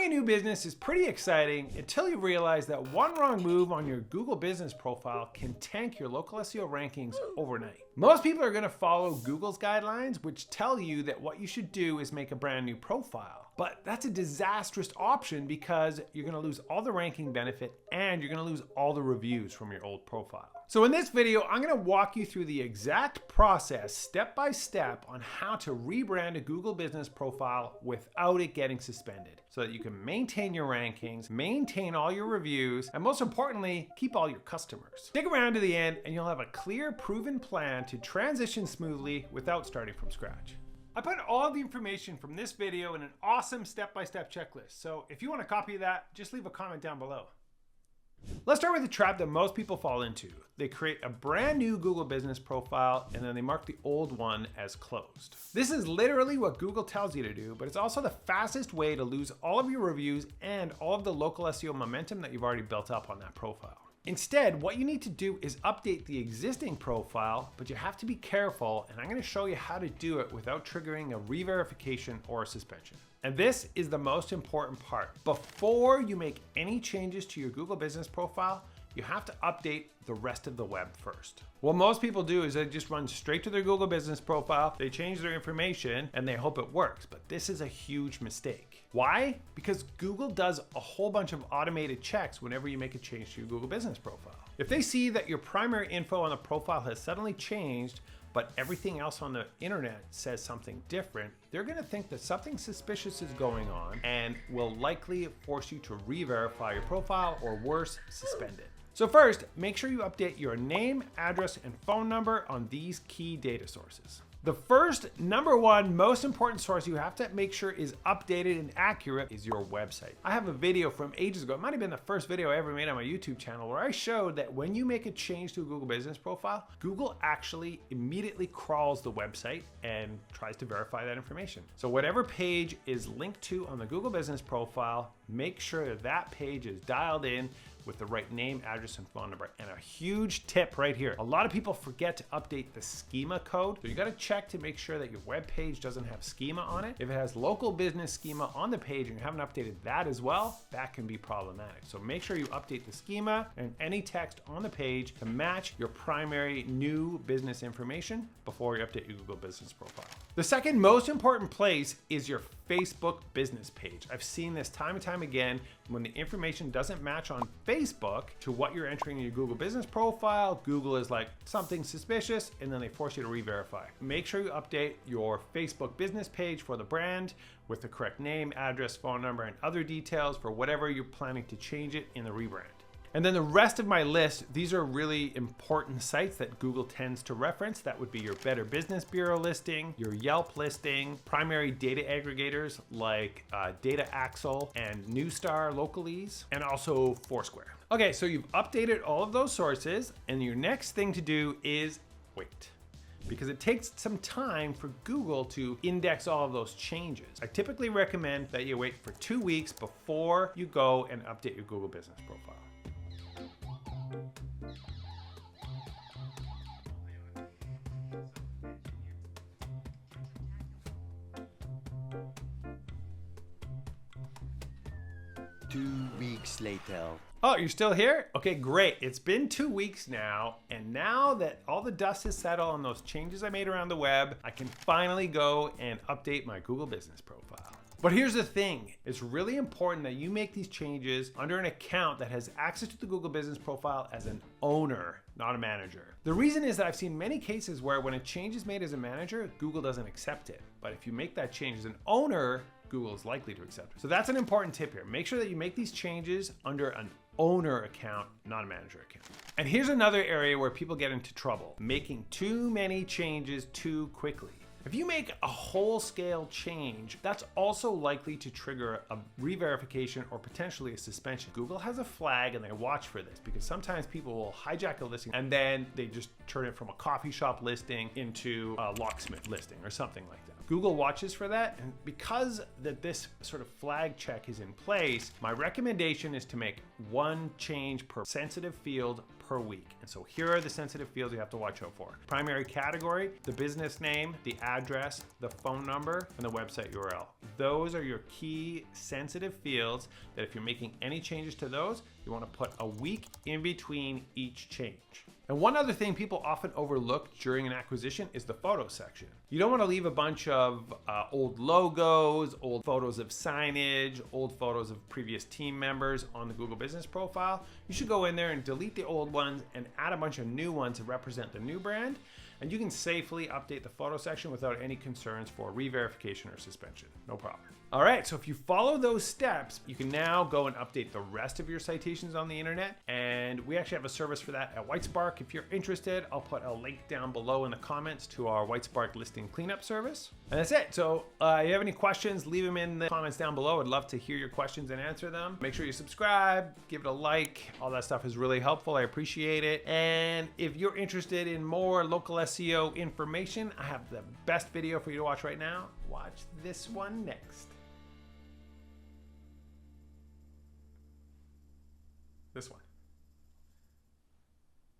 a new business is pretty exciting until you realize that one wrong move on your Google business profile can tank your local SEO rankings overnight. Most people are going to follow Google's guidelines, which tell you that what you should do is make a brand new profile. But that's a disastrous option because you're going to lose all the ranking benefit and you're going to lose all the reviews from your old profile. So in this video, I'm going to walk you through the exact process, step by step, on how to rebrand a Google business profile without it getting suspended, so that you can maintain your rankings, maintain all your reviews, and most importantly, keep all your customers. Stick around to the end and you'll have a clear, proven plan to transition smoothly without starting from scratch. I put all the information from this video in an awesome step-by-step checklist. So if you want a copy of that, just leave a comment down below. Let's start with the trap that most people fall into. They create a brand new Google business profile and then they mark the old one as closed. This is literally what Google tells you to do, but it's also the fastest way to lose all of your reviews and all of the local SEO momentum that you've already built up on that profile. Instead, what you need to do is update the existing profile, but you have to be careful, and I'm going to show you how to do it without triggering a re-verification or a suspension. And this is the most important part. Before you make any changes to your Google business profile, you have to update the rest of the web first. What most people do is they just run straight to their Google business profile, they change their information, and they hope it works. But this is a huge mistake. Why? Because Google does a whole bunch of automated checks whenever you make a change to your Google business profile. If they see that your primary info on the profile has suddenly changed, but everything else on the internet says something different, they're going to think that something suspicious is going on and will likely force you to re-verify your profile, or worse, suspend it. So first, make sure you update your name, address, and phone number on these key data sources. The first, number one, most important source you have to make sure is updated and accurate is your website. I have a video from ages ago, it might have been the first video I ever made on my YouTube channel, where I showed that when you make a change to a Google business profile, Google actually immediately crawls the website and tries to verify that information. So whatever page is linked to on the Google business profile, make sure that that page is dialed in with the right name, address, and phone number. And a huge tip right here. A lot of people forget to update the schema code. So you gotta check to make sure that your web page doesn't have schema on it. If it has local business schema on the page and you haven't updated that as well, that can be problematic. So make sure you update the schema and any text on the page to match your primary new business information before you update your Google business profile. The second most important place is your Facebook business page. I've seen this time and time again. When the information doesn't match on Facebook to what you're entering in your Google business profile, Google is like, something suspicious, and then they force you to re-verify. Make sure you update your Facebook business page for the brand with the correct name, address, phone number, and other details for whatever you're planning to change it in the rebrand. And then the rest of my list, these are really important sites that Google tends to reference. That would be your Better Business Bureau listing, your Yelp listing, primary data aggregators like Data Axle and Newstar Localese, and also Foursquare. Okay, so you've updated all of those sources, and your next thing to do is wait, because it takes some time for Google to index all of those changes. I typically recommend that you wait for 2 weeks before you go and update your Google business profile. Weeks later. Oh, you're still here? Okay, great. It's been 2 weeks now, and now that all the dust has settled on those changes I made around the web, I can finally go and update my Google business profile. But here's the thing, it's really important that you make these changes under an account that has access to the Google business profile as an owner, not a manager. The reason is that I've seen many cases where when a change is made as a manager, Google doesn't accept it. But if you make that change as an owner, Google is likely to accept it. So that's an important tip here. Make sure that you make these changes under an owner account, not a manager account. And here's another area where people get into trouble, making too many changes too quickly. If you make a whole-scale change, that's also likely to trigger a re-verification or potentially a suspension. Google has a flag and they watch for this because sometimes people will hijack a listing and then they just turn it from a coffee shop listing into a locksmith listing or something like that. Google watches for that, and because that this sort of flag check is in place, my recommendation is to make one change per sensitive field per week. And so here are the sensitive fields you have to watch out for. Primary category, the business name, the address, the phone number, and the website URL. Those are your key sensitive fields that if you're making any changes to those, you want to put a week in between each change. And one other thing people often overlook during an acquisition is the photo section. You don't want to leave a bunch of old logos, old photos of signage, old photos of previous team members on the Google Business profile. You should go in there and delete the old ones and add a bunch of new ones to represent the new brand. And you can safely update the photo section without any concerns for re-verification or suspension. No problem. All right, so if you follow those steps, you can now go and update the rest of your citations on the internet. And we actually have a service for that at Whitespark. If you're interested, I'll put a link down below in the comments to our Whitespark listing cleanup service. And that's it. So if you have any questions, leave them in the comments down below. I'd love to hear your questions and answer them. Make sure you subscribe, give it a like. All that stuff is really helpful. I appreciate it. And if you're interested in more local SEO information, I have the best video for you to watch right now. Watch this one next. This one.